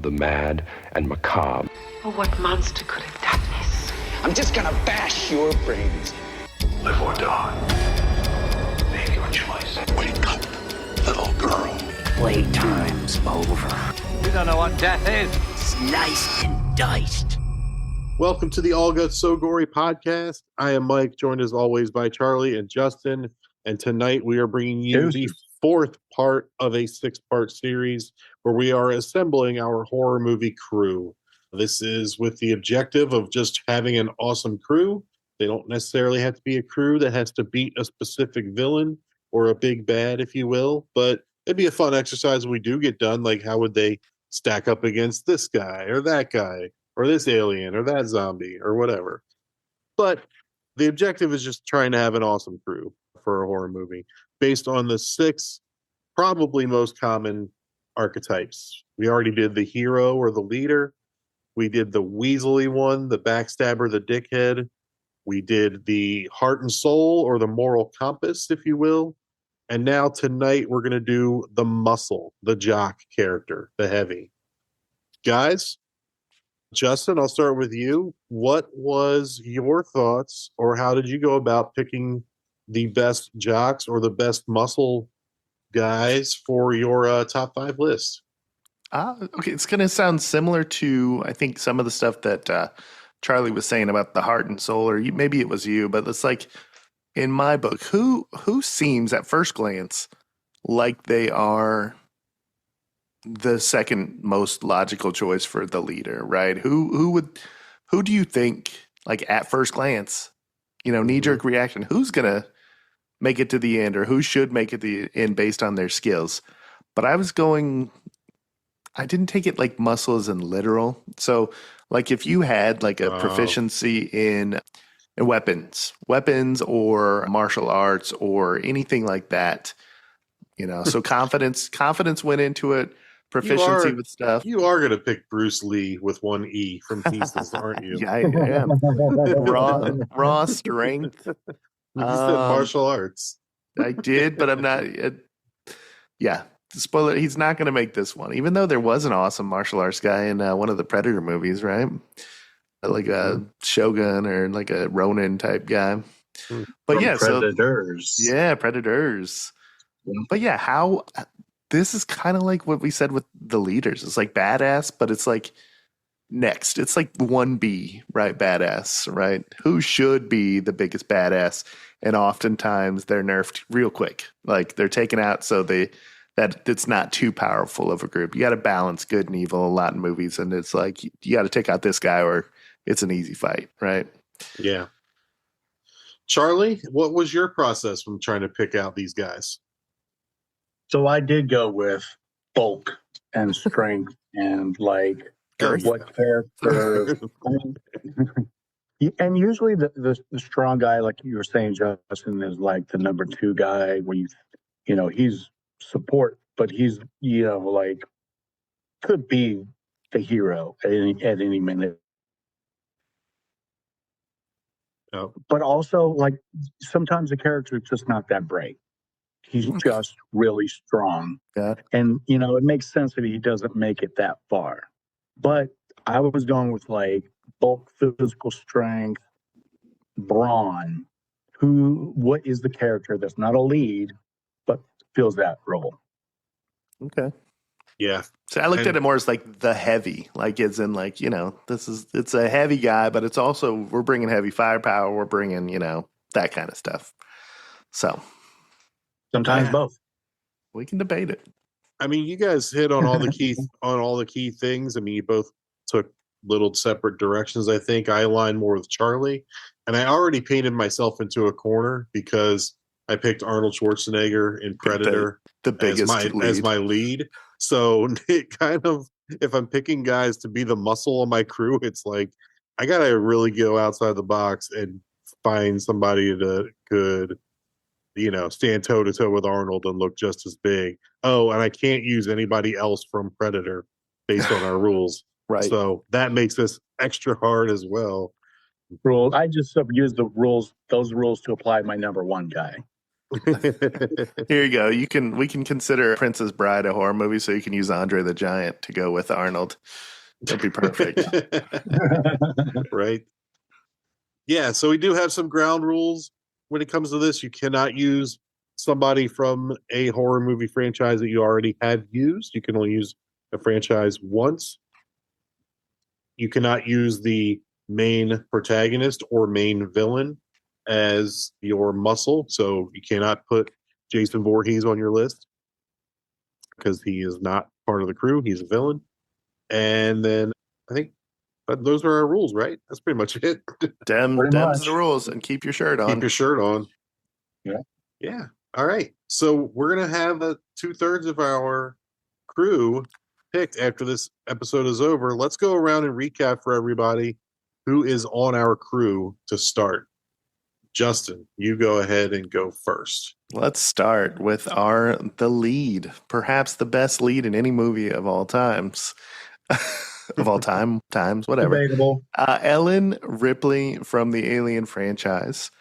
the mad and macabre. Oh, what monster could have done this? I'm just gonna bash your brains. Live or die. Make your choice. Wake up, little girl. Playtime's over. You don't know what death is. Sliced and diced. Welcome to the All Guts So Gory podcast. I am Mike, joined as always by Charlie and Justin. And tonight we are bringing you the fourth part of a six-part series where we are assembling our horror movie crew. This is with the objective of just having an awesome crew. They don't necessarily have to be a crew that has to beat a specific villain or a big bad, if you will. But it'd be a fun exercise when we do get done. Like, how would they stack up against this guy or that guy or this alien or that zombie or whatever? But the objective is just trying to have an awesome crew for a horror movie based on the six probably most common archetypes. We already did the hero or the leader. We did the weaselly one, the backstabber, the dickhead. We did the heart and soul or the moral compass, if you will. And now tonight we're going to do the muscle, the jock character, the heavy. Guys, Justin, I'll start with you. What was your thoughts, or how did you go about picking the best jocks or the best muscle guys for your top five list? Okay, it's going to sound similar to, I think, some of the stuff that Charlie was saying about the heart and soul, or maybe it was you, but it's like, in my book, who seems at first glance like they are the second most logical choice for the leader, right? Who do you think, like, at first glance, knee-jerk reaction, who's gonna make it to the end, or who should make it to the end based on their skills? But I didn't take it like muscles and literal. So, like, if you had like a proficiency in weapons or martial arts or anything like that, so confidence went into it. Proficiency with stuff. You are going to pick Bruce Lee with one E from Pieces, aren't you? Yeah, I am. raw strength. You said martial arts. I did, but I'm not. Yeah, spoiler. He's not going to make this one, even though there was an awesome martial arts guy in one of the Predator movies, right? Like a Shogun or like a Ronin type guy. But yeah, Predators. Predators. But yeah, how this is kind of like what we said with the leaders. It's like badass, but it's like next. It's like 1B, right? Badass, right? Who should be the biggest badass? And oftentimes they're nerfed real quick. Like they're taken out so that it's not too powerful of a group. You got to balance good and evil a lot in movies, and it's like you got to take out this guy or it's an easy fight, right? Yeah. Charlie, what was your process from trying to pick out these guys? So I did go with bulk and strength and like what character. And usually the strong guy, like you were saying, Justin, is like the number two guy where he's support, but he's like could be the hero at any minute. Oh. But also, like, sometimes the character is just not that brave. He's just really strong. Yeah. And, it makes sense that he doesn't make it that far. But I was going with, like, bulk, physical strength, brawn. What is the character that's not a lead, but fills that role? Okay. Yeah. So I looked at it more as like the heavy, like as in like, it's a heavy guy, but it's also, we're bringing heavy firepower. We're bringing, that kind of stuff. So sometimes both. We can debate it. I mean, you guys hit on all the key things. I mean, you both took little separate directions. I think I aligned more with Charlie, and I already painted myself into a corner because I picked Arnold Schwarzenegger in Predator the biggest as my lead. So it kind of, if I'm picking guys to be the muscle of my crew, it's like I gotta really go outside the box and find somebody that could, stand toe to toe with Arnold and look just as big. Oh, and I can't use anybody else from Predator based on our rules. Right. So that makes this extra hard as well. Rules. I just used those rules to apply my number one guy. Here you go. We can consider Princess Bride a horror movie, so you can use Andre the Giant to go with Arnold. That'd be perfect. Right. Yeah, so we do have some ground rules when it comes to this. You cannot use somebody from a horror movie franchise that you already have used. You can only use a franchise once. You cannot use the main protagonist or main villain as your muscle. So you cannot put Jason Voorhees on your list because he is not part of the crew. He's a villain. And then I think those are our rules, right? That's pretty much it. Dem's the rules, and keep your shirt on. Keep your shirt on. Yeah. Yeah. All right. So we're going to have 2/3 of our crew picked after this episode is over. Let's go around and recap for everybody who is on our crew to start. Justin, you go ahead and go first. Let's start with the lead, perhaps the best lead in any movie of all times. Of all times, whatever. Debatable. Ellen Ripley from the Alien franchise.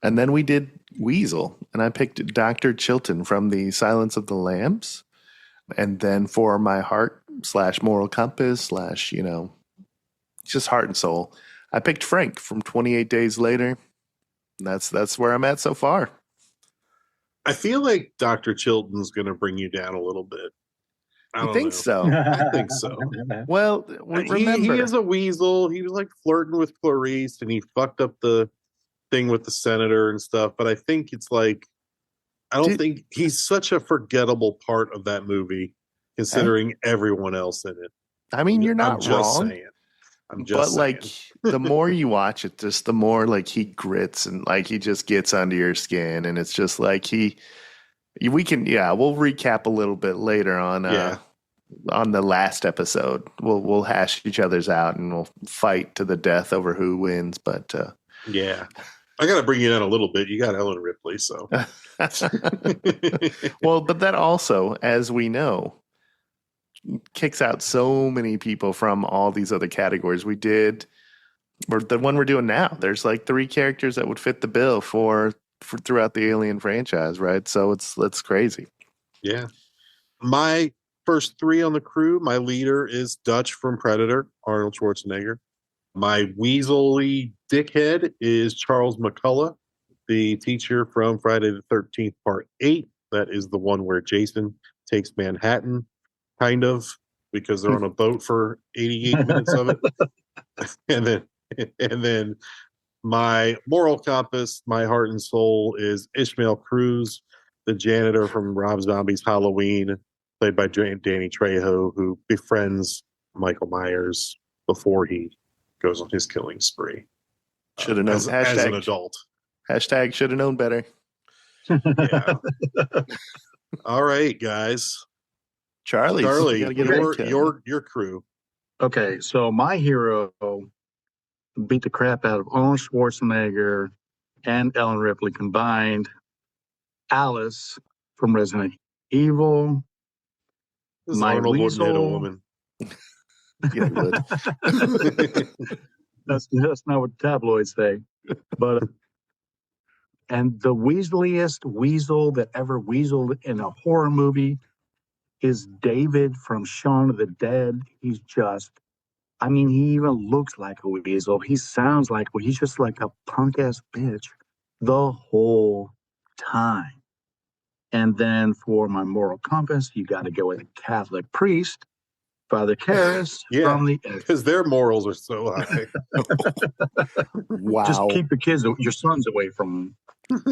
And then we did Weasel, and I picked Dr. Chilton from the Silence of the Lambs. And then for my heart / moral compass / just heart and soul, I picked Frank from 28 Days Later. That's where I'm at so far. I feel like Dr. Chilton's going to bring you down a little bit. You think so? I think so. Well, remember, he is a weasel. He was like flirting with Clarice, and he fucked up the thing with the senator and stuff. But I think it's like, I don't think he's such a forgettable part of that movie, considering everyone else in it. I mean, you're not wrong. I'm just saying. Like, the more you watch it, just the more like he grits and like he just gets under your skin, and it's just like we'll recap a little bit later on the last episode. We'll hash each other's out and we'll fight to the death over who wins. But yeah, I got to bring you down a little bit. You got Ellen Ripley, so well, but that also, as we know, kicks out so many people from all these other categories. Or the one we're doing now, there's like 3 characters that would fit the bill for throughout the Alien franchise, right? So it's crazy. Yeah. My first 3 on the crew, my leader is Dutch from Predator, Arnold Schwarzenegger. My weaselly dickhead is Charles McCullough, the teacher from Friday the 13th, Part 8. That is the one where Jason takes Manhattan, kind of, because they're on a boat for 88 minutes of it. And then my moral compass, my heart and soul, is Ishmael Cruz, the janitor from Rob Zombie's Halloween, played by Danny Trejo, who befriends Michael Myers before he goes on his killing spree. Should have known. As an adult. Hashtag should have known better. Yeah. All right, guys. Charlie, your crew. Okay, so my hero beat the crap out of Arnold Schwarzenegger and Ellen Ripley combined. Alice from Resident Evil. This My Arnold wouldn't hit a weasel. woman. Yeah, That's not what the tabloids say. But and the weaseliest weasel that ever weaseled in a horror movie is David from Shaun of the Dead. He's just, I mean, he even looks like a weasel. He sounds like one. He's just like a punk ass bitch the whole time. And then for my moral compass, you got to go with a Catholic priest, Father Karras from the. Because their morals are so high. Wow! Just keep your sons away from them.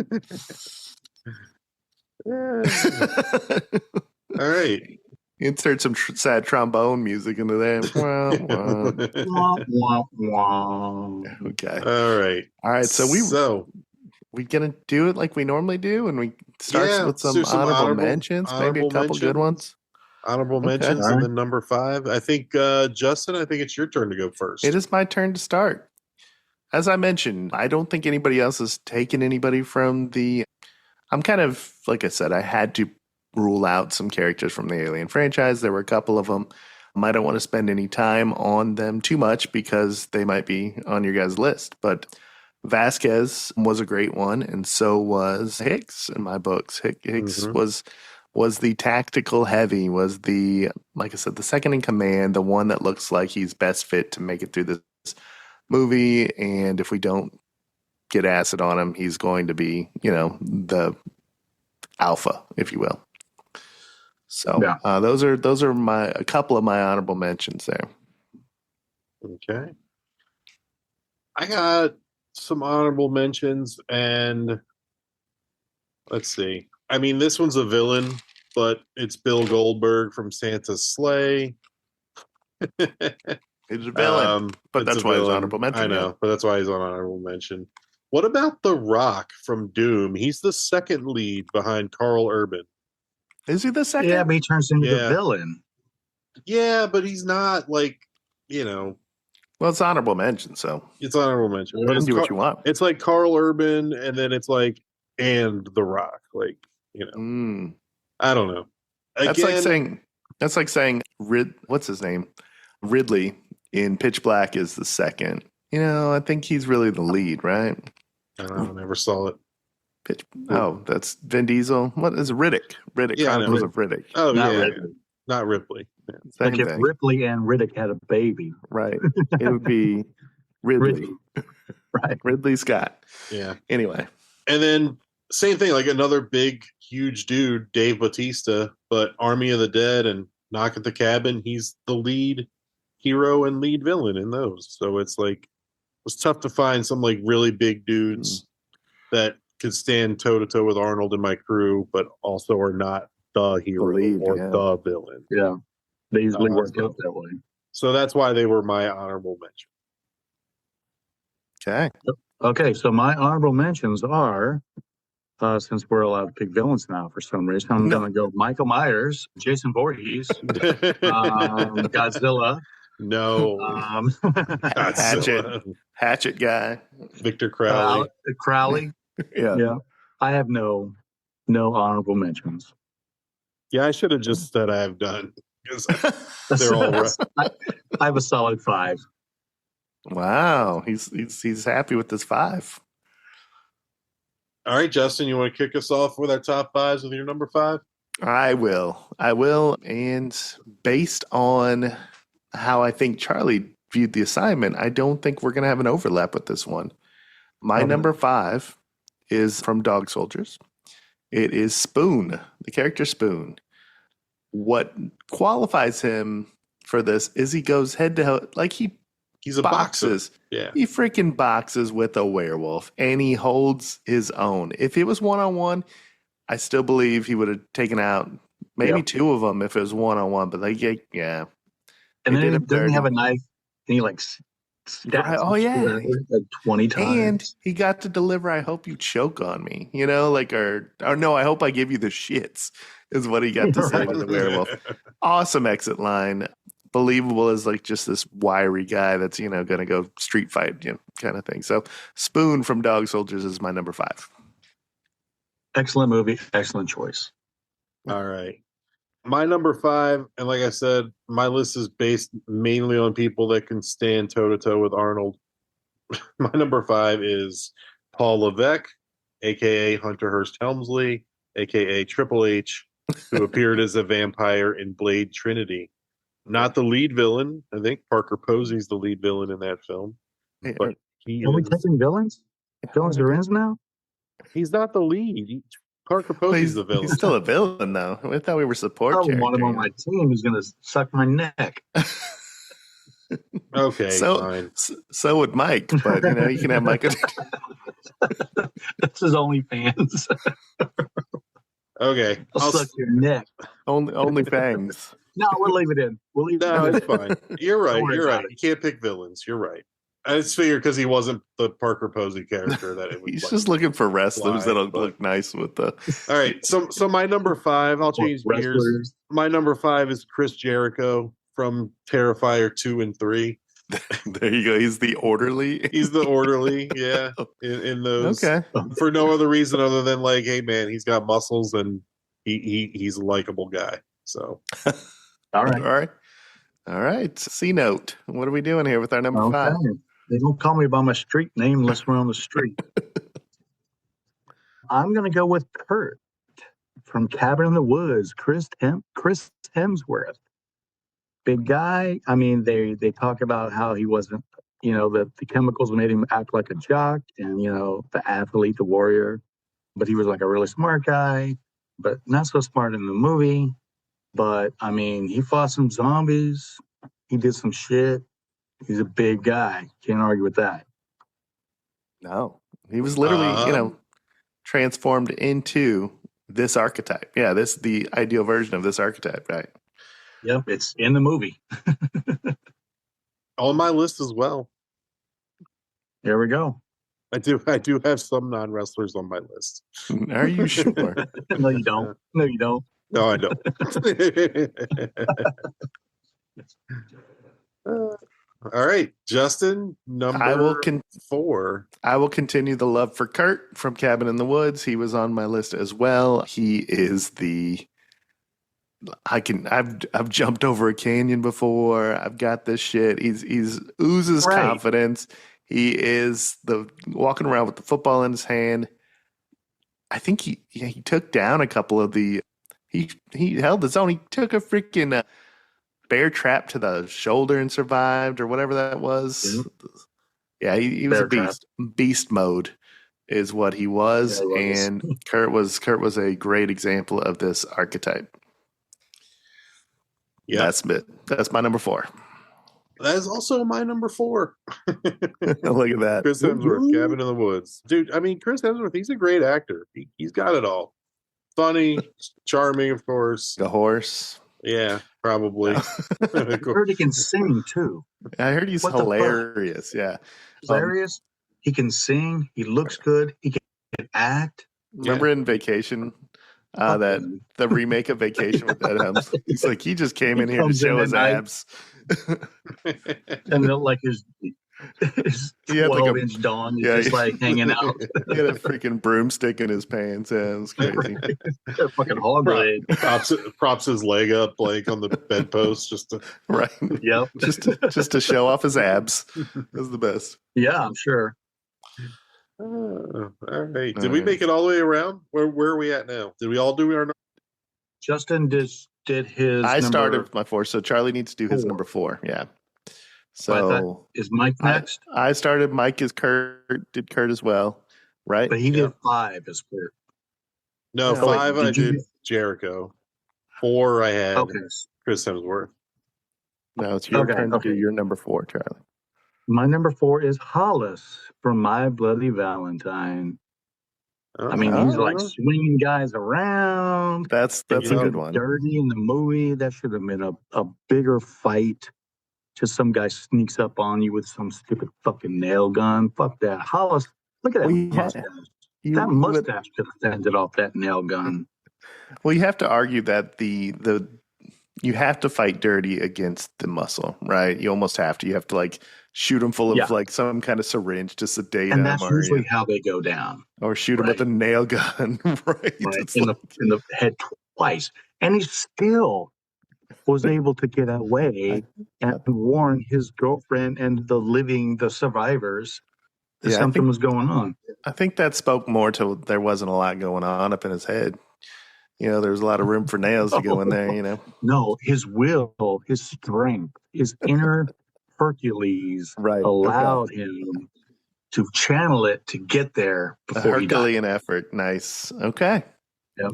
All right. Insert some sad trombone music into there. Okay. All right. So we gonna do it like we normally do, and we start with some honorable mentions, maybe a couple good ones. Honorable mentions, and then number 5. I think Justin, I think it's your turn to go first. It is my turn to start. As I mentioned, I don't think anybody else has taken anybody from the. I'm kind of, like I said, I had to rule out some characters from the Alien franchise. There were a couple of them. I don't want to spend any time on them too much because they might be on your guys' list. But Vasquez was a great one, and so was Hicks in my books. Hicks was the tactical heavy, was the, like I said, the second in command, the one that looks like he's best fit to make it through this movie. And if we don't get acid on him, he's going to be, the alpha, if you will. So those are a couple of my honorable mentions there. Okay. I got some honorable mentions, and let's see. I mean, this one's a villain, but it's Bill Goldberg from Santa's Sleigh. He's a villain, but that's why he's honorable mention. I know, but that's why he's on honorable mention. What about The Rock from Doom? He's the second lead behind Carl Urban. Is he the second? Yeah, but he turns into the villain. Yeah, but he's not like, Well, it's honorable mention, so. It's honorable mention. You can do what you want. It's like Carl Urban, and then it's like, and The Rock. Like, I don't know. Again, that's like saying what's his name? Ridley in Pitch Black is the second. I think he's really the lead, right? I don't know. Never saw it. That's Vin Diesel. What is Riddick? Chronicles of Riddick. Oh, not Ripley. Yeah. Like if Ripley and Riddick had a baby. Right. It would be Ridley. Right. Ridley Scott. Yeah. Anyway. And then same thing, like another big, huge dude, Dave Bautista, but Army of the Dead and Knock at the Cabin, he's the lead hero and lead villain in those. So it's tough to find some like really big dudes that could stand toe to toe with Arnold and my crew, but also are not the hero the villain. Yeah. They usually work out that way. So that's why they were my honorable mention. Okay. Okay, so my honorable mentions are, since we're allowed to pick villains now for some reason, I'm going to go Michael Myers, Jason Voorhees, Godzilla. No. Hatchet guy. Victor Crowley. Crowley. Yeah. I have no honorable mentions. Yeah, I should have just said I have done. They're all right. I have a solid 5. Wow, he's happy with this 5. All right, Justin, you want to kick us off with our top 5s with your number 5? I will. And based on how I think Charlie viewed the assignment, I don't think we're going to have an overlap with this one. My number 5 is from Dog Soldiers. It is Spoon, the character Spoon. What qualifies him for this is he goes head to head, like he's a boxes. Boxer. Yeah. He freaking boxes with a werewolf, and he holds his own. If it was one-on-one, I still believe he would have taken out maybe 2 of them if it was one-on-one. But yeah. And then doesn't he have a knife? And he Right. Oh yeah, like 20 times. And he got to deliver. I hope you choke on me. Or no. I hope I give you the shits. Is what he got to say to the werewolf. Awesome exit line. Believable as like just this wiry guy that's going to go street fight kind of thing. So Spoon from Dog Soldiers is my number 5. Excellent movie. Excellent choice. All right. My number 5, and like I said, my list is based mainly on people that can stand toe-to-toe with Arnold. My number 5 is Paul Levesque, a.k.a. Hunter Hearst Helmsley, a.k.a. Triple H, who appeared as a vampire in Blade Trinity. Not the lead villain. I think Parker Posey's the lead villain in that film. But are we taking villains? Villains are in now? He's not the lead. Parker Posey's the villain. He's still a villain, though. I thought we were support character. One of them on my team who's going to suck my neck. Okay, fine. So would Mike, but you can have Mike. That's his OnlyFans. Okay, I'll suck your neck. Only fangs. No, we'll leave it in. No, it's fine. You're right. You're right. You can't pick villains. You're right. I just figured because he wasn't the Parker Posey character that it was. He's just looking for wrestlers that'll look nice with the. All right, so my number 5. I'll change gears. My number 5 is Chris Jericho from Terrifier 2 and 3. There you go. He's the orderly. He's the orderly. Yeah, in those. Okay. For no other reason other than like, hey man, he's got muscles and he's a likable guy. So. All right. C note. What are we doing here with our number 5? They don't call me by my street name unless we're on the street. I'm going to go with Kurt from Cabin in the Woods, Chris Hemsworth. Big guy. I mean, they talk about how he wasn't, the chemicals made him act like a jock and, the athlete, the warrior. But he was like a really smart guy, but not so smart in the movie. But, I mean, he fought some zombies. He did some shit. He's a big guy. Can't argue with that. No, he was literally, transformed into this archetype. Yeah, the ideal version of this archetype, right? Yep, it's in the movie. On my list as well. There we go. I do have some non-wrestlers on my list. Are you sure? No, you don't. No, you don't. No, I don't. All right, Justin, number 4. I will continue the love for Kurt from Cabin in the Woods. He was on my list as well. He is I've jumped over a canyon before. I've got this shit. He's oozes confidence. He is walking around with the football in his hand. I think he took down a couple of he held his own. He took a freaking bear trap to the shoulder and survived, or whatever that was. Mm-hmm. Yeah, he was a beast. Beast mode is what he was, and Kurt was a great example of this archetype. Yeah, that's my number 4. That is also my number 4. Look at that. Chris Hemsworth, Cabin in the Woods. Dude, I mean, Chris Hemsworth, he's a great actor. He's got it all. Funny, charming, of course. The horse. Yeah, probably. I heard he can sing, too. I heard he's hilarious. Yeah. Hilarious. He can sing. He looks good. He can act. Remember in Vacation? The remake of Vacation with Ed Helms. He's like, he just came in here to show his abs. And like his 12-inch dong is just like hanging out. He had a freaking broomstick in his pants. Yeah, it was crazy. A fucking hog leg. Props his leg up like on the bedpost just to Yep. just to show off his abs. That was the best. Yeah, I'm sure. All right. Did we make it all the way around? Where are we at now? Did we all do our? Justin did his. I started with my 4, so Charlie needs to do his number 4. Yeah. So is Mike next? I started. Mike is Kurt. Did Kurt as well, right? But he did 5 as Kurt. No, 5 I did Jericho. 4 I had Chris Hemsworth. No, it's your turn to do your number 4, Charlie. My number 4 is Hollis from My Bloody Valentine. I mean, he's like swinging guys around. That's a good one. Dirty in the movie. That should have been a bigger fight. Just some guy sneaks up on you with some stupid fucking nail gun. Fuck that. Hollis, look at that mustache. That mustache could have fended off that nail gun. Well, you have to argue that you have to fight dirty against the muscle, right? You almost have to. You have to like shoot him full of like some kind of syringe to sedate him. And that's usually how they go down. Or shoot him with a nail gun, right? In the head twice. And he still was able to get away and warn his girlfriend and the survivors that something was going on. I think that spoke more to there wasn't a lot going on up in his head. There's a lot of room for nails to go in there, No, his will, his strength, his inner Hercules allowed him to channel it to get there before he died. Herculean effort. Nice. Okay. Yep.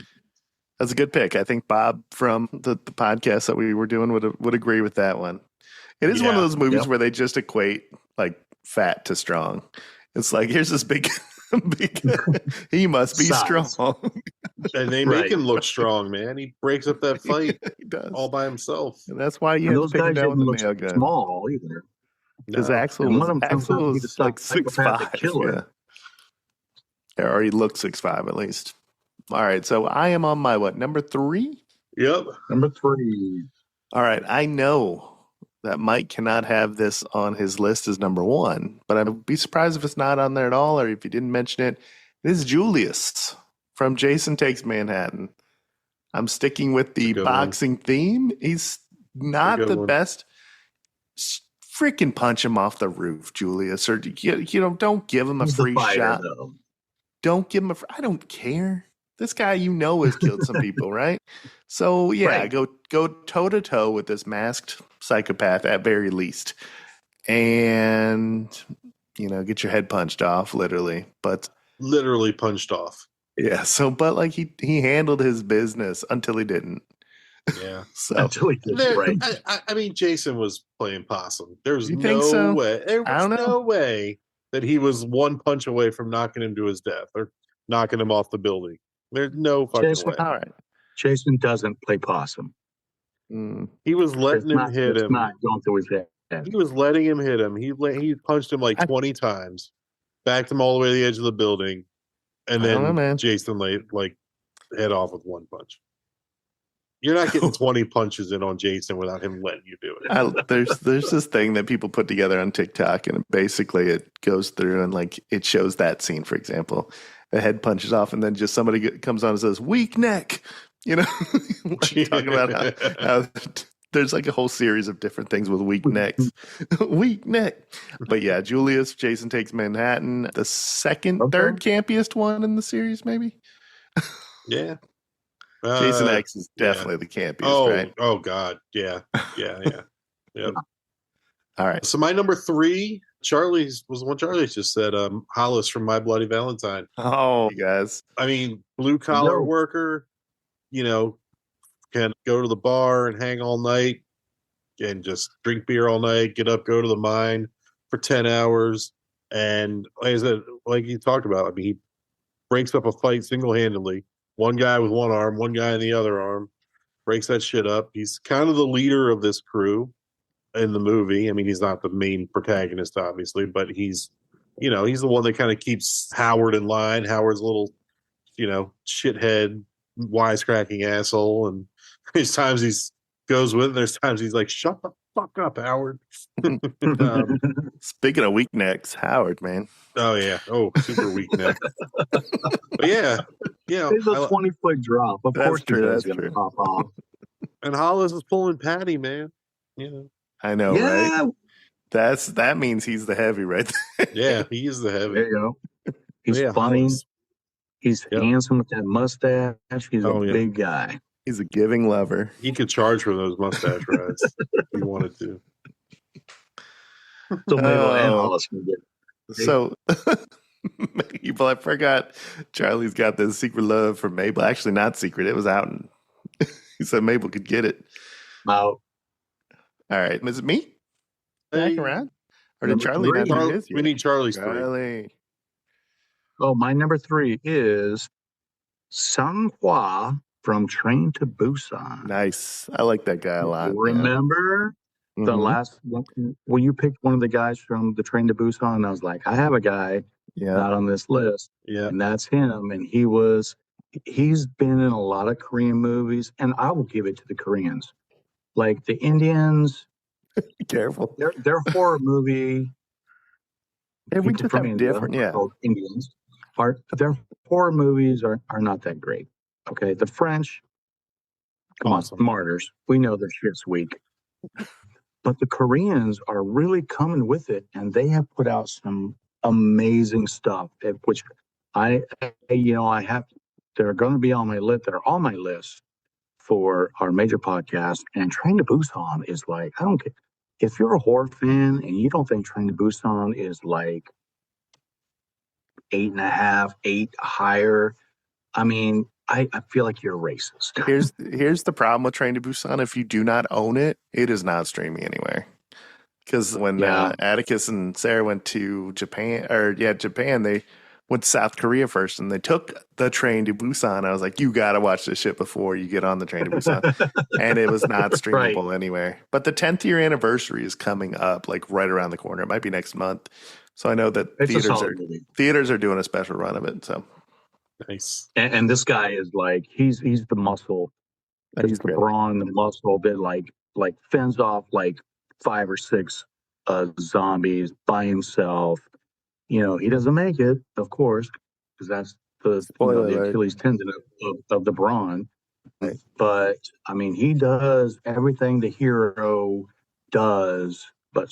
That's a good pick. I think Bob from the podcast that we were doing would agree with that one. It is one of those movies where they just equate like fat to strong. It's like, here's this big he must be strong. And they make him look strong, man. He breaks up that fight he does. all by himself. And that's why you have to pick him down with the nail gun. Small either. Because Axel is like 6'5". Yeah. Or he looks 6'5" at least. All right, so I am on my number 3? Yep. Number 3. All right, I know that Mike cannot have this on his list as number 1, but I'd be surprised if it's not on there at all, or if you didn't mention it. It is Julius from Jason Takes Manhattan. I'm sticking with the boxing theme. He's not the best freaking punch him off the roof, Julius. Or, don't give him a He's the free fighter, shot. though. Don't give him I don't care. This guy, has killed some people, right? So, yeah, Right. go toe-to-toe with this masked psychopath at very least. And, get your head punched off, literally. But Literally punched off. yeah, but like he handled his business until he didn't. Yeah. So Until he did, right. I mean, Jason was playing possum. There's You think so? way. There I was don't know. no way that he was one punch away from knocking him to his death or knocking him off the building. There's no fucking Jason, way. all right. Jason doesn't play possum. He was letting him hit it's him. not going through his head. He was letting him hit him. He punched him like 20 times, backed him all the way to the edge of the building, and I don't know, then man. Jason head off with one punch. You're not getting 20 punches in on Jason without him letting you do it. There's this thing that people put together on TikTok, and basically it goes through and it shows that scene, for example. The head punches off, and then just somebody comes on and says, "Weak neck." Talking about how there's a whole series of different things with weak necks. Weak neck. But yeah, Julius, Jason Takes Manhattan, the third campiest one in the series, maybe? Yeah. Jason X is definitely the campiest, right? Oh, God. Yeah. Yep. All right. So my number 3, Charlie's was the one Charlie just said, Hollis from My Bloody Valentine. Oh, you guys. I mean, blue-collar worker, can go to the bar and hang all night and just drink beer all night, get up, go to the mine for 10 hours. And like I said, like you talked about, I mean, he breaks up a fight single-handedly. One guy with one arm, one guy in the other arm, breaks that shit up. He's kind of the leader of this crew in the movie. I mean, he's not the main protagonist, obviously, but he's the one that kind of keeps Howard in line. Howard's a little, shithead, wisecracking asshole. And there's times he goes with it. There's times he's like, shut the fuck up, Howard. Speaking of weak necks, Howard, man. Oh, yeah. Oh, super weak neck. But yeah. It's a 20-foot drop. Of course, that's going to true. pop off. And Hollis is pulling Patty, man. I know, Yeah. right? That means he's the heavy, right? Yeah, he is the heavy. There you go. He's Yeah, funny. Hollis. He's handsome with that mustache. He's a big guy. He's a giving lover. He could charge for those mustache rides if he wanted to. So Mabel and Hollis can get. So, Mabel, I forgot Charlie's got this secret love for Mabel. Actually, not secret. It was out. And he said Mabel could get it. Wow. All right. Is it me? Back around? Or did Number Charlie three. not do his We yet? need Charlie's 3. Charlie. Oh, my number 3 is Sang-Hwa from Train to Busan. Nice. I like that guy a lot. Remember the Mhm. last one when you picked one of the guys from the Train to Busan? And I was like, I have a guy Yeah. not on this list, Yeah. and that's him. And he's been in a lot of Korean movies, and I will give it to the Koreans. Like the Indians, Be careful. their horror movie. Yeah, we people just from have India, different. Yeah. called Indians, their horror movies are not that great. Okay, the French, come Awesome. on, martyrs. We know their shit's weak, but the Koreans are really coming with it, and they have put out some amazing stuff. Which I have. They're going to be on my list. They're on my list for our major podcast. And Train to Busan is like, I don't care if you're a horror fan and you don't think Train to Busan is like 8.5, 8 higher. I mean, I feel like you're racist. Here's the problem with Train to Busan. If you do not own it, it is not streaming anywhere. Because when Atticus and Sarah went to Japan, they went to South Korea first, and they took the Train to Busan. I was like, you got to watch this shit before you get on the Train to Busan. And it was not streamable anywhere. But the 10th year anniversary is coming up, like right around the corner. It might be next month. So I know that theaters are doing a special run of it. So Nice. And this guy is like, he's the muscle. He's the brawn, the muscle that like fends off like 5 or 6 zombies by himself. He doesn't make it, of course, because that's the Achilles tendon of the brawn. Right. But I mean, he does everything the hero does, but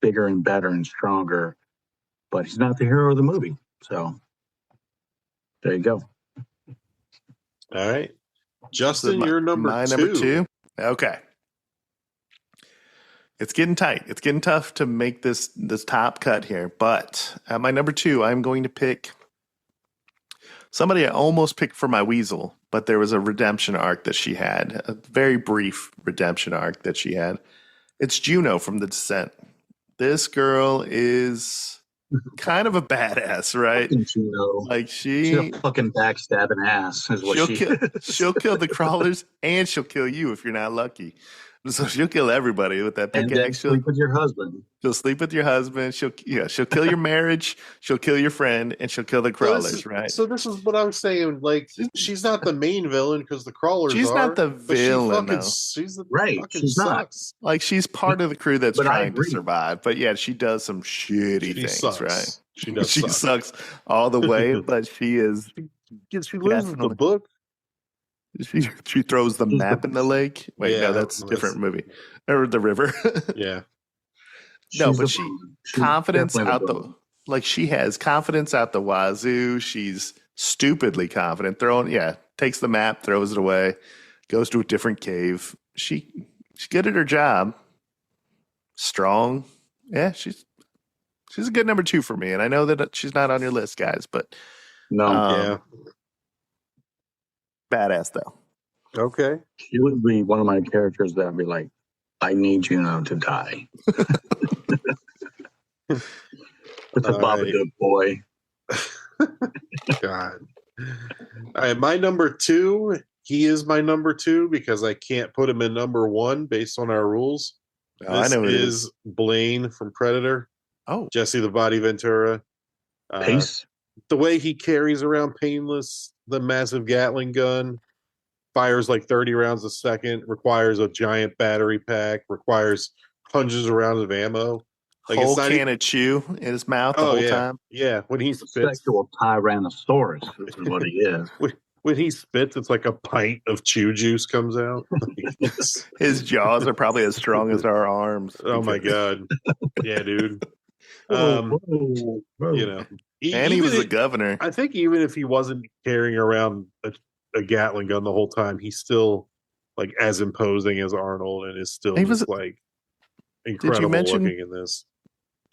bigger and better and stronger, but he's not the hero of the movie. So there you go. All right. Justin, So you're number my two. number two. Okay. It's getting tight. It's getting tough to make this top cut here. But at my number two, I'm going to pick somebody I almost picked for my weasel, but there was a redemption arc that she had, a very brief redemption arc that she had. It's Juno from The Descent. This girl is kind of a badass, right? Like she's a fucking backstabbing ass is what she'll kill the crawlers and she'll kill you if you're not lucky. So she'll kill everybody with that pickaxe. And then sleep with your husband. She'll sleep with your husband. She'll kill your marriage. She'll kill your friend, and she'll kill the crawlers. Right. So this is what I'm saying. Like, she's not the main villain because the crawlers. She's not the villain. She's the right. She's sucks. Not. Like, she's part of the crew that's trying to survive. But yeah, she does some shitty things. Sucks. Right. She sucks all the way. But she is. She lives in the book. She throws the map in the lake. Wait, no, that's a different movie. Or the river. Yeah. No, but confidence out she has confidence out the wazoo. She's stupidly confident. Takes the map, throws it away, goes to a different cave. She's good at her job. Strong. Yeah, she's a good number two for me. And I know that she's not on your list, guys, but badass though. Okay. She would be one of my characters that would be like, I need Juno to die. With the Babadook boy. God. All right, my number two. He is my number two because I can't put him in number one based on our rules. This is Blaine from Predator. Oh. Jesse the Body Ventura. Pace. The way he carries around Painless, the massive Gatling gun, fires like 30 rounds a second, requires a giant battery pack, requires hundreds of rounds of ammo. Like whole can of chew in his mouth the whole time. Yeah, when he spits. Sexual Tyrannosaurus is what he is. When he spits, it's like a pint of chew juice comes out. His jaws are probably as strong as our arms. Oh my God. Yeah, dude. Whoa. And he was the governor. I think even if he wasn't carrying around a Gatling gun the whole time, he's still like as imposing as Arnold and is still like incredible looking in this.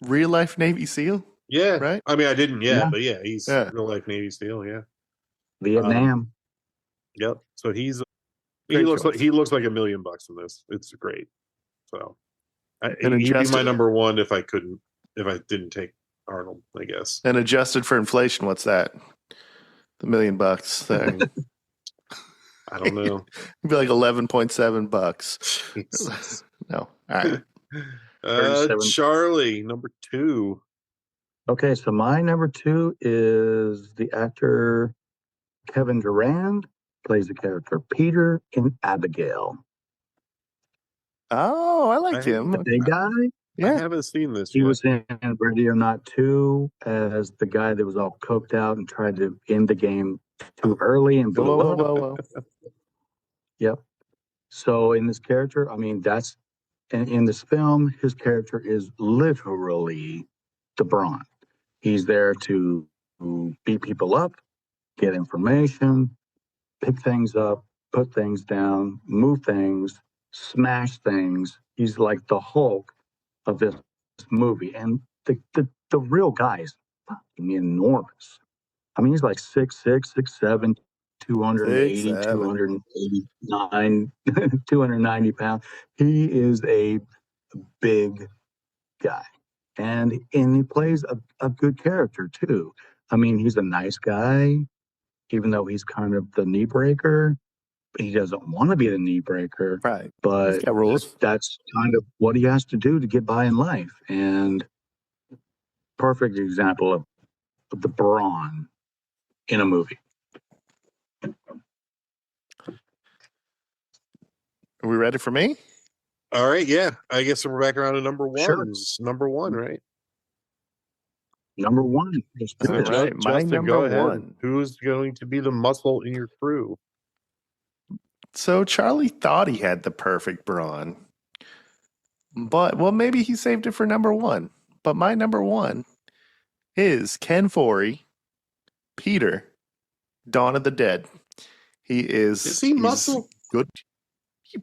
Real life Navy SEAL? Yeah. Right? I mean, I didn't yet, but yeah, he's real life Navy SEAL, yeah. Vietnam. Yep. So he looks like $1 million in this. It's great. So he'd be my number one if I didn't take Arnold, I guess. And adjusted for inflation, what's that? The $1 million there. I don't know. It'd be like $11.7. No. All right. Charlie, number two. Okay, so my number two is the actor Kevin Durand, plays the character Peter in Abigail. Oh, I like him. The big guy. Yeah. I haven't seen this. He was in Ready or Not 2 as the guy that was all coked out and tried to end the game too early and blew up. Whoa. Yep. So in this character, I mean, in this film, his character is literally the Brawn. He's there to beat people up, get information, pick things up, put things down, move things, smash things. He's like the Hulk of this movie. And the real guy is fucking enormous. I mean, he's like 6'6", 6'7", 280, 289, 290 pounds. He is a big guy. And he plays a good character, too. I mean, he's a nice guy, even though he's kind of the knee breaker. He doesn't want to be the knee breaker. Right. But he's got rules. That's kind of what he has to do to get by in life. And perfect example of the Brawn in a movie. Are we ready for me? All right, yeah. I guess we're back around to number one. Sure. Number one, right? Number one. All right, my number one. Who's going to be the muscle in your crew? So Charlie thought he had the perfect Brawn, But, well, maybe he saved it for number one. But my number one is Ken Foree, Peter, Dawn of the Dead. He is. Is he muscle? Good.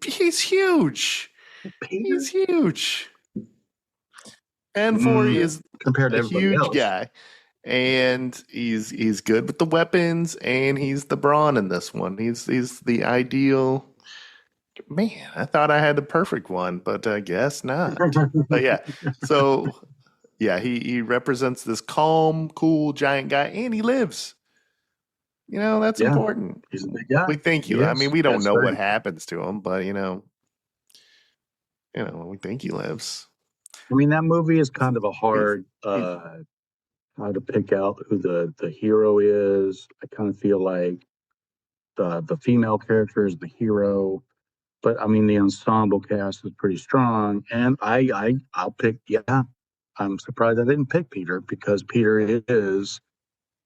He's huge. Peter? He's huge. Ken Foree is compared to a everybody huge else. guy. And he's good with the weapons, and he's the brawn in this one. He's the ideal. Man, I thought I had the perfect one, but I guess not. But yeah, so yeah, he represents this calm, cool, giant guy, and he lives. You know, that's Yeah. important. He's a big guy. We think he. I Yes, mean, we don't that's know right. what happens to him, but you know, we think he lives. I mean, that movie is kind of a hard how to pick out who the hero is. I kind of feel like the female character is the hero, but I mean the ensemble cast is pretty strong. And I'll pick. Yeah, I'm surprised I didn't pick Peter because Peter is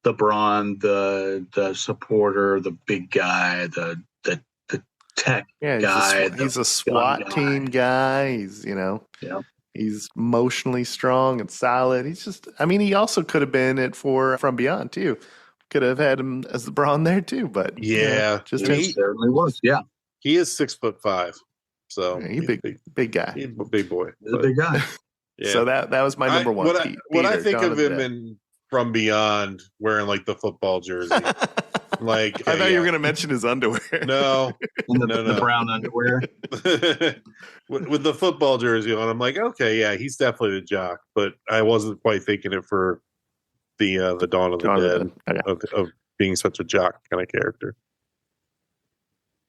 the brawn, the supporter, the big guy, the tech Yeah, guy. he's a SWAT team guy. He's Yeah. He's emotionally strong and solid. He's just, I mean, he also could have been it for From Beyond too. Could have had him as the brawn there too, but Yeah, just He certainly was. Yeah, he is 6'5", so he's big guy. He's a big boy. he's a big guy. Yeah. So that was my number one. What I think Dawn of the him Dead. in From Beyond wearing like the football jersey. Like I thought you were going to mention his underwear. No, And the, No. the brown underwear. with the football jersey on, I'm like, okay, yeah, he's definitely the jock, but I wasn't quite thinking it for the Dawn of the Dawn of the Dead Dead. Okay. of being such a jock kind of character.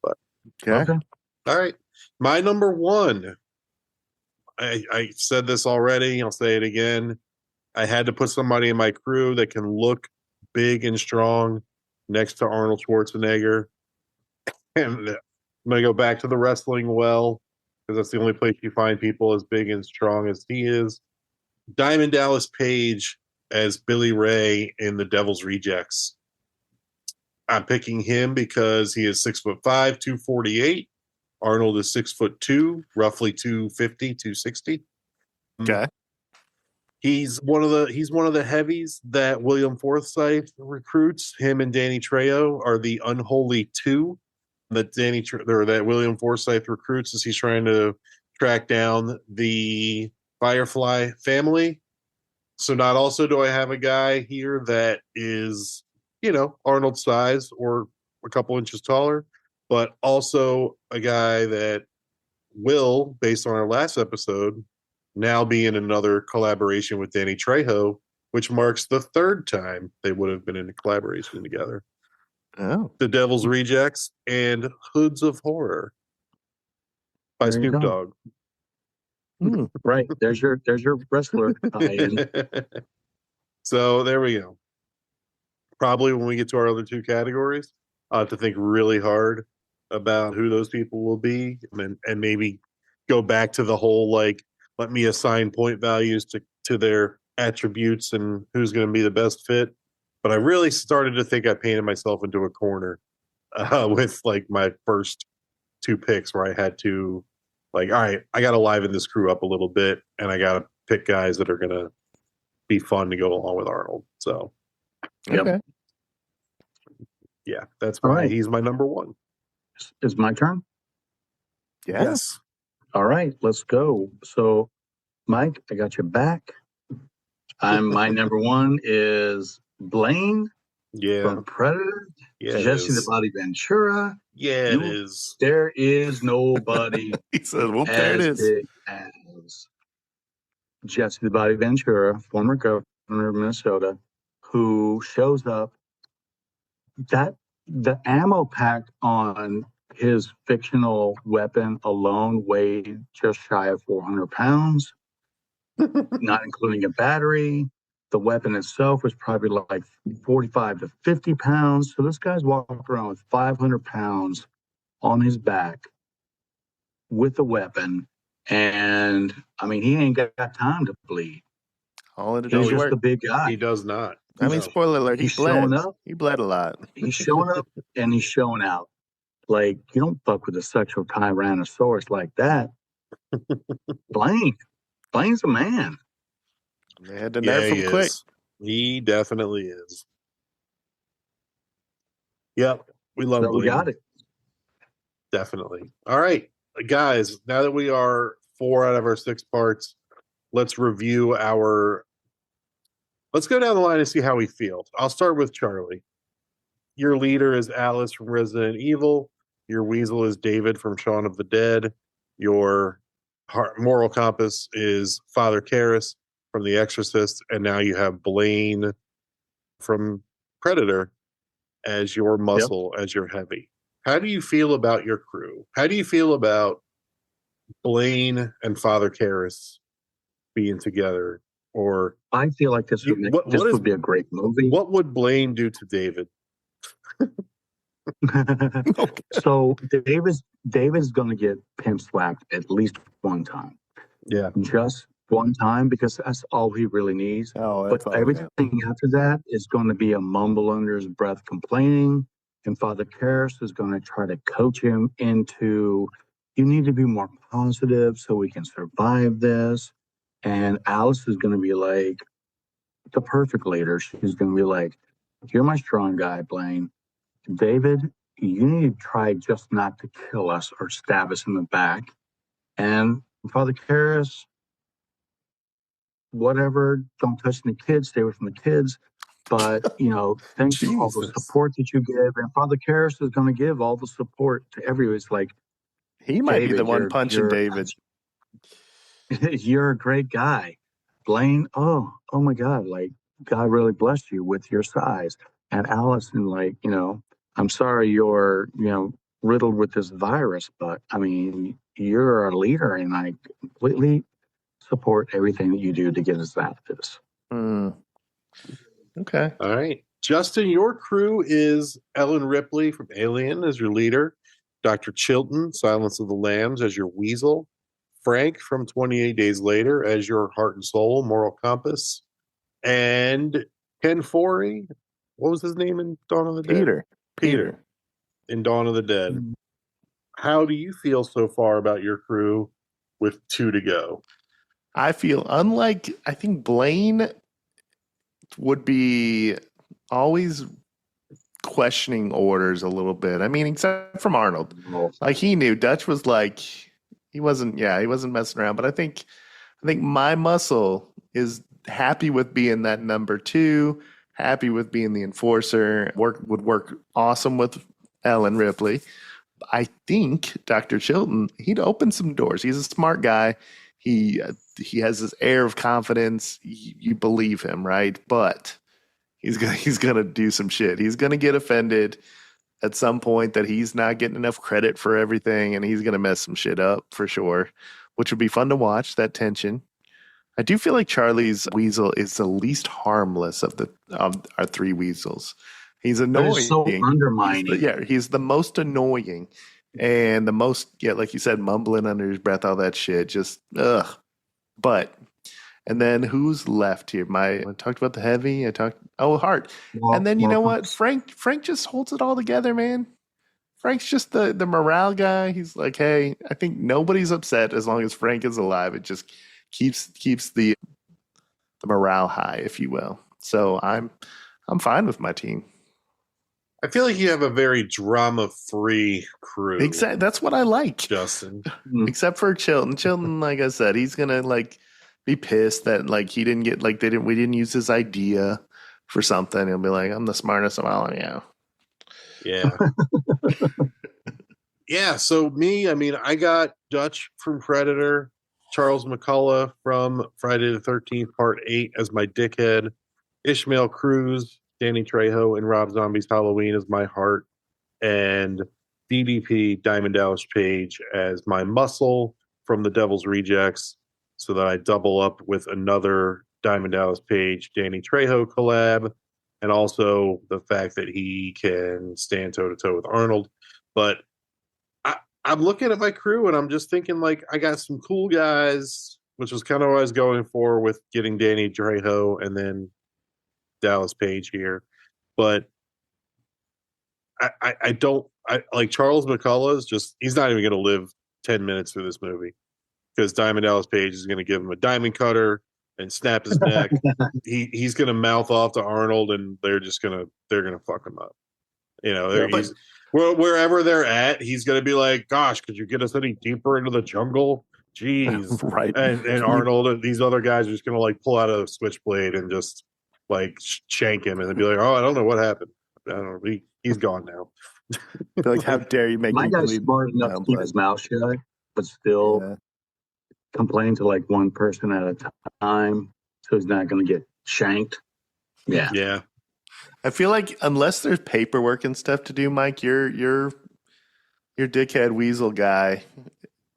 But Okay. all right, my number one. I said this already. I'll say it again. I had to put somebody in my crew that can look big and strong next to Arnold Schwarzenegger. And I'm going to go back to the wrestling well, because that's the only place you find people as big and strong as he is. Diamond Dallas Page as Billy Ray in The Devil's Rejects. I'm picking him because he is 6'5", 248. Arnold is 6'2", roughly 250, 260. Okay. He's one of the heavies that William Forsythe recruits. Him and Danny Trejo are the unholy two that William Forsythe recruits as he's trying to track down the Firefly family. So not also do I have a guy here that is, Arnold's size or a couple inches taller, but also a guy that will, based on our last episode, now be in another collaboration with Danny Trejo, which marks the third time they would have been in a collaboration together. Oh. The Devil's Rejects and Hoods of Horror by There you Snoop go. Dogg. Right. There's your wrestler tie-in. So there we go. Probably when we get to our other two categories, I'll have to think really hard about who those people will be, and maybe go back to the whole let me assign point values to their attributes and who's going to be the best fit. But I really started to think I painted myself into a corner with my first two picks, where I had to all right, I got to liven this crew up a little bit, and I got to pick guys that are going to be fun to go along with Arnold. So, Yep. Okay. yeah, that's All why right. he's my number one. Is my turn? Yeah. Yes. All right, let's go. So, Mike, I got your back. My number one is Blaine Yeah. from Predator. Yeah. it Jesse the is. Body Ventura. Yeah, it You- is. There is nobody He said, "Whoop, there it as is." big as Jesse the Body Ventura, former governor of Minnesota, who shows up. That the ammo pack on his fictional weapon alone weighed just shy of 400 pounds, not including a battery. The weapon itself was probably like 45 to 50 pounds. So this guy's walking around with 500 pounds on his back with a weapon. And I mean, he ain't got time to bleed. All in a He's day's just work. a big guy. He does not. I mean, No. spoiler alert, he He's bled. showing up. He bled a lot. He's showing up and he's showing out. Like, you don't fuck with a sexual tyrannosaurus like that. Blaine. Blaine's a man. They had to Yeah, nerf he him quick. is. He definitely is. Yep, we love So we Blaine. got it. Definitely. All right, guys. Now that we are 4 out of our 6 parts, let's review our. Let's go down the line and see how we feel. I'll start with Charlie. Your leader is Alice from Resident Evil. Your weasel is David from Shaun of the Dead. Your moral compass is Father Karras from The Exorcist. And now you have Blaine from Predator as your muscle, as your heavy. How do you feel about your crew? How do you feel about Blaine and Father Karras being together? Or I feel like this would would be a great movie. What would Blaine do to David? So David's going to get pimp slapped at least one time. Yeah, just one time, because that's all he really needs. But everything after that is going to be a mumble under his breath complaining, and Father Karras is going to try to coach him into, you need to be more positive so we can survive this. And Alice is going to be like the perfect leader. She's going to be like, you're my strong guy, Blaine. David, you need to try just not to kill us or stab us in the back. And Father Karras, whatever, don't touch any kids, stay away from the kids. But, thanks for all the support that you give. And Father Karras is going to give all the support to everyone. It's like, he might be the one punching David. You're a great guy. Blaine, oh my God, like, God really blessed you with your size. And Allison, like, I'm sorry you're, riddled with this virus, but I mean, you're a leader and I completely support everything that you do to get us out of this. Okay. All right. Justin, your crew is Ellen Ripley from Alien as your leader, Dr. Chilton, Silence of the Lambs, as your weasel, Frank from 28 Days Later as your heart and soul, moral compass, and Ken Forey. What was his name in Dawn of the Dead? Peter in Dawn of the Dead. Mm-hmm. How do you feel so far about your crew with 2 to go? I feel, unlike, I think Blaine would be always questioning orders a little bit. I mean, except from Arnold. Like, he knew. Dutch was like, he wasn't messing around. But I think my muscle is happy with being that number 2, happy with being the enforcer, would work awesome with Ellen Ripley. I think Dr. Chilton, he'd open some doors. He's a smart guy. He has this air of confidence. You believe him, right? But he's gonna do some shit. He's gonna get offended at some point that he's not getting enough credit for everything, and he's gonna mess some shit up for sure, which would be fun to watch, that tension. I do feel like Charlie's weasel is the least harmless of our 3 weasels. He's annoying. He's so undermining. He's the most annoying. And the most, like you said, mumbling under his breath, all that shit. Just, ugh. But, and then who's left here? I talked about the heavy. Hart. And then, you know what? Frank just holds it all together, man. Frank's just the morale guy. He's like, hey, I think nobody's upset as long as Frank is alive. It just keeps the morale high, if you will. So I'm fine with my team. I feel like you have a very drama-free crew. Exactly. That's what I like. Justin. Except for Chilton. Chilton, like I said, he's gonna be pissed that we didn't use his idea for something. He'll be like, I'm the smartest of all of you. Yeah. Yeah, so me, I mean, I got Dutch from Predator, Charles McCullough from Friday the 13th, Part 8 as my dickhead, Ishmael Cruz, Danny Trejo, and Rob Zombie's Halloween as my heart, and DDP, Diamond Dallas Page, as my muscle from The Devil's Rejects, so that I double up with another Diamond Dallas Page, Danny Trejo collab, and also the fact that he can stand toe-to-toe with Arnold. But I'm looking at my crew, and I'm just thinking, I got some cool guys, which was kind of what I was going for with getting Danny Trejo and then Dallas Page here. But I like Charles McCullough is just, he's not even going to live 10 minutes through this movie. because Diamond Dallas Page is going to give him a diamond cutter and snap his neck. He's going to mouth off to Arnold, and they're gonna fuck him up. You know, wherever they're at, he's going to be like, "Gosh, could you get us any deeper into the jungle?" Jeez, Right. And Arnold and these other guys are just going to like pull out a switchblade and just like shank him, and they'd be like, "Oh, I don't know what happened. I don't know. He's gone now." They're like, how dare you make My me guy's believe smart enough to keep his mouth shut, but still complain to like one person at a time, so he's not going to get shanked. Yeah. Yeah. I feel like unless there's paperwork and stuff to do, Mike, your dickhead weasel guy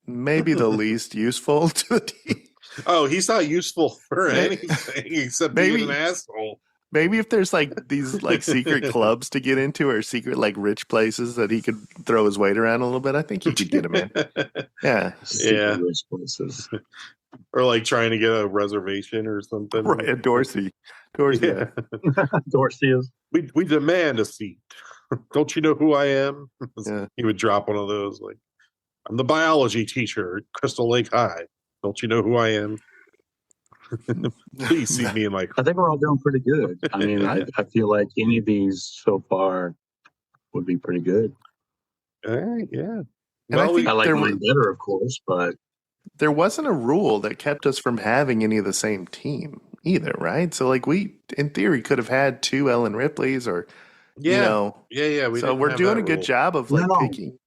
may be the least useful to the team. Oh, he's not useful for anything except being an asshole. Maybe if there's like these like secret clubs to get into or secret like rich places that he could throw his weight around a little bit, I think he could get him in. Yeah. Secret rich places. Or like trying to get a reservation or something. Right, a Dorsey. Yeah. Dorsey is. We demand a seat. Don't you know who I am? Yeah. He would drop one of those like, I'm the biology teacher at Crystal Lake High. Don't you know who I am? Please see me in my. I think we're all doing pretty good. I mean, I feel like any of these so far would be pretty good. All right, yeah. And I think I like mine better, of course, but there wasn't a rule that kept us from having any of the same team either, right? So like we, in theory, could have had 2 Ellen Ripleys or, you know. Yeah. So we're doing a good job of like picking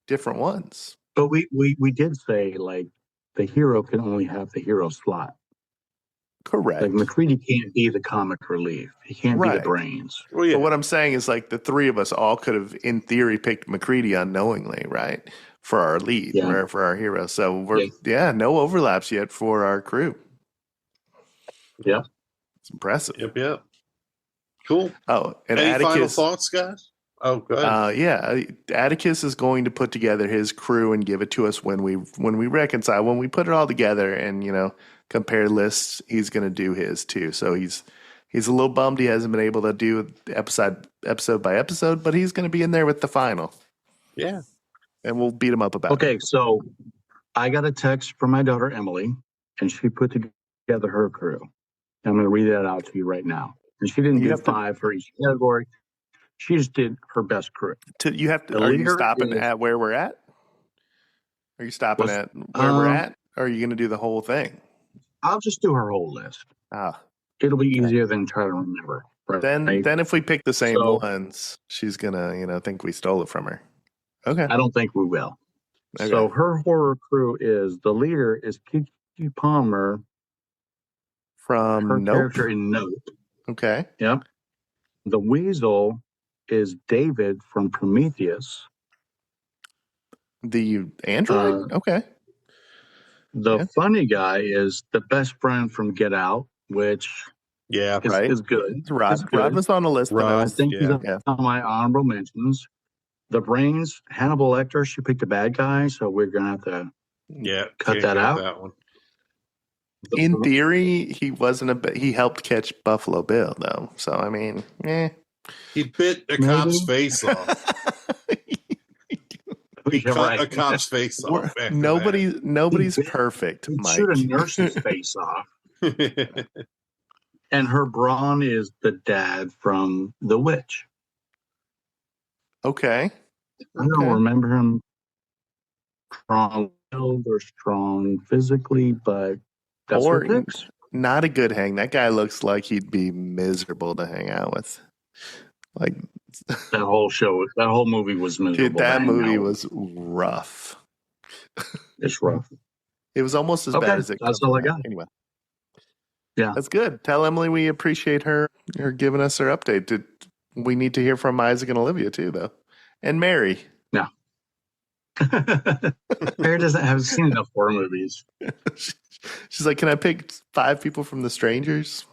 different ones. But we did say like the hero can only have the hero slot. Correct. Like McCready can't be the comic relief. He can't be the brains. Well, yeah. But what I'm saying is like the 3 of us all could have, in theory, picked McCready unknowingly, right? For our lead, or for our hero. So we're no overlaps yet for our crew. Yeah. It's impressive. Yep. Cool. Oh, and any Atticus, final thoughts, guys? Oh, go ahead. Atticus is going to put together his crew and give it to us when we reconcile, when we put it all together and, you know, compare lists. He's going to do his too. So he's a little bummed he hasn't been able to do episode by episode, but he's going to be in there with the final. Yeah. And we'll beat him up about it. Okay, so I got a text from my daughter Emily, and she put together her crew. I'm going to read that out to you right now. And she didn't do 5 for each category. She just did her best crew. Are you stopping at where we're at? Are you stopping at where we're at? Or are you going to do the whole thing? I'll just do her whole list. It'll be easier than try to remember. Right? Then if we pick the same ones, she's going to, think we stole it from her. Okay. I don't think we will. Okay. So her horror crew is, the leader is Kiki Palmer from her Nope. character in Nope. Okay. Yep. The Weasel is David from Prometheus. The android? Okay. The funny guy is the best friend from Get Out, which is good. Rod was on the list. I think he's on my honorable mentions. The Brains, Hannibal Lecter, she picked a bad guy, so we're going to have to cut that out. That one. In theory, he wasn't he helped catch Buffalo Bill, though. So, I mean, He bit a cop's face off. He cut a cop's face off. Nobody's perfect, Mike. Shoot a nurse's face off. And her brawn is the dad from The Witch. Okay. I don't remember him strong-willed or strong physically, but that's what picks. Not a good hang. That guy looks like he'd be miserable to hang out with. Like that whole movie was miserable. Dude, that movie was rough. It's rough. It was almost as bad as it. That's all I got. Anyway. Yeah. That's good. Tell Emily we appreciate her giving us her update. We need to hear from Isaac and Olivia too, though. And Mary. No. Mary haven't seen enough horror movies. She's like, can I pick 5 people from The Strangers?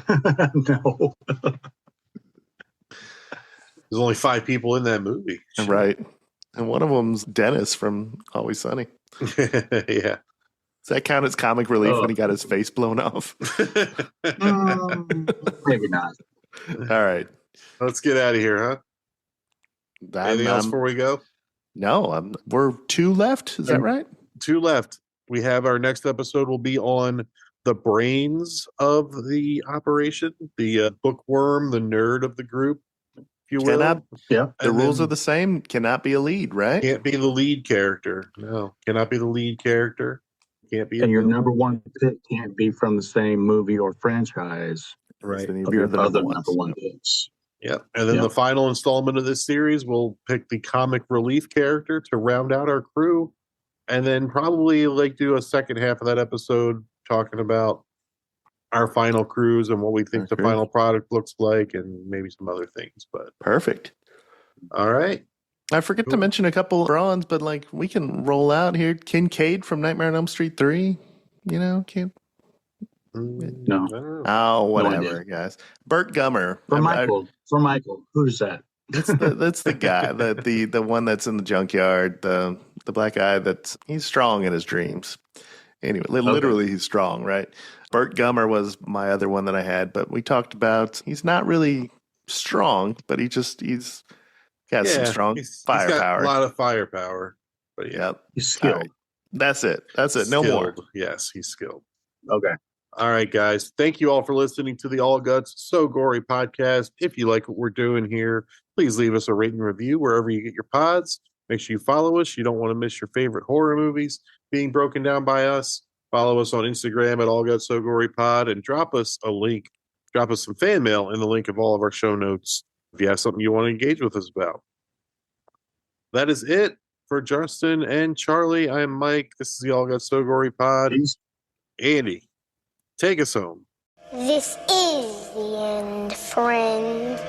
No. There's only 5 people in that movie. Right. And one of them's Dennis from Always Sunny. Yeah. Does that count as comic relief when he got his face blown off? Maybe not. All right. Let's get out of here, huh? Anything else before we go? No, we're 2 left. Is that right? 2 left. We have our next episode will be on the brains of the operation, the bookworm, the nerd of the group, if you will. Cannot, Yeah. the And rules then are the same. Cannot be a lead, right? Can't be the lead character. No, cannot be the lead character. Can't be. And your villain. number one pick can't be from the same movie or franchise Right. Then of you're your the other number number one. one picks. Yep. And then Yep. the final installment of this series, we'll pick the comic relief character to round out our crew. And then probably do a second half of that episode talking about our final cruise and what we think Our the crew. final product looks like and maybe some other things. But Perfect. all right. I forget to Cool. mention a couple bronze, but we can roll out here. Kincaid from Nightmare on Elm Street 3. Can't. No. I don't know. Oh, No whatever, guys. Bert Gummer. For Michael, who's that? That's the guy, the one that's in the junkyard, the black guy he's strong in his dreams. Anyway, literally he's strong, right? Bert Gummer was my other one that I had, but we talked about he's not really strong, but he's got some strong he's got firepower. a lot of firepower. But yeah. Yep. He's skilled. All right. That's it. No more. Skilled. Yes, he's skilled. Okay. All right, guys. Thank you all for listening to the All Guts So Gory podcast. If you like what we're doing here, please leave us a rating review wherever you get your pods. Make sure you follow us. You don't want to miss your favorite horror movies being broken down by us. Follow us on Instagram at allgutssogorypod and drop us a link. Drop us some fan mail in the link of all of our show notes if you have something you want to engage with us about. That is it for Justin and Charlie. I am Mike. This is the All Guts So Gory pod. Peace. Andy, take us home. This is the end, friend.